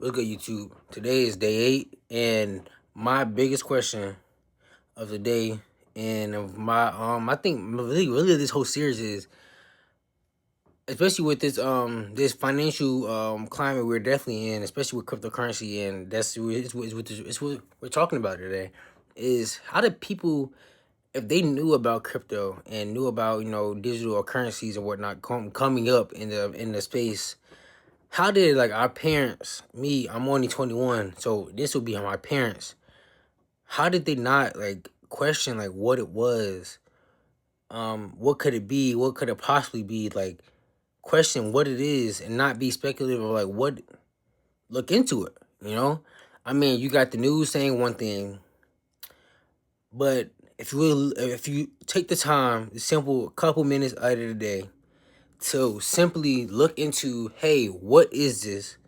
What's good, YouTube? Today is day 8, and my biggest question of the day, and of my I think really this whole series is, especially with this financial climate we're definitely in, especially with cryptocurrency, and it's what we're talking about today, is how do people, if they knew about crypto and knew about digital currencies and whatnot coming up in the space. How did, like, our parents, me, I'm only 21, so this would be my parents. How did they not, like, question, like, what it was? What could it be? What could it possibly be? Like, question what it is and not be speculative or like what, look into it, you know? I mean, you got the news saying one thing, but if you take the time, the simple couple minutes out of the day to simply look into, hey, what is this?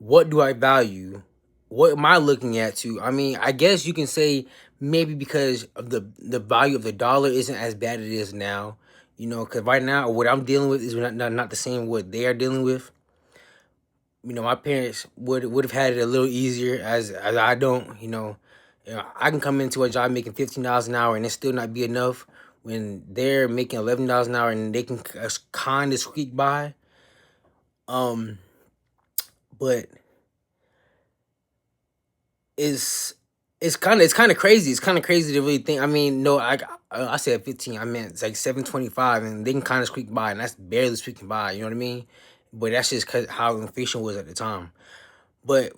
What do I value? What am I looking at to? I mean, I guess you can say maybe because of the value of the dollar isn't as bad as it is now. Because right now what I'm dealing with is not the same what they are dealing with. My parents would have had it a little easier as I don't. I can come into a job making $15 an hour and it still not be enough when they're making $11 an hour and they can kind of squeak by. But it's kind of crazy. It's kind of crazy to really think. I mean, no, I said 15. I meant it's like 725, and they can kind of squeak by, and that's barely squeaking by. You know what I mean? But that's just cause how inflation was at the time. But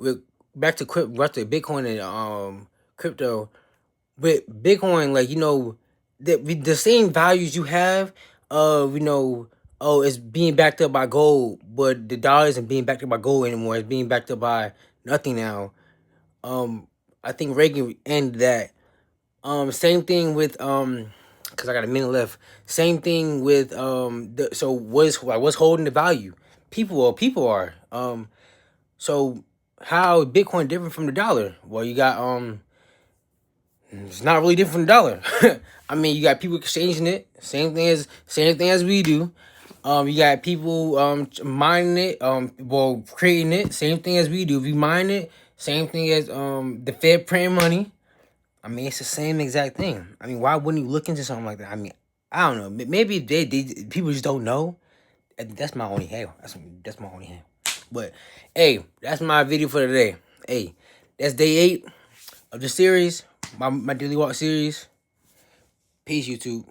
back to Bitcoin and crypto. With Bitcoin, like the same values you have of oh, it's being backed up by gold, but the dollar isn't being backed up by gold anymore. It's being backed up by nothing now. um I think Reagan ended that. Same thing with because I got a minute left. Same thing with so what's holding the value? People are. So how Bitcoin different from the dollar? Well, you got it's not really different from the dollar. I mean, you got people exchanging it, same thing as we do. You got people mining it, well, creating it, same thing as we do. We mine it, same thing as the Fed printing money. I mean, it's the same exact thing. I mean, why wouldn't you look into something like that? I mean, I don't know. Maybe they people just don't know. And that's my only hell. That's my only hell. But hey, that's my video for today. Hey, that's day 8 of the series, my daily walk series. Peace, YouTube.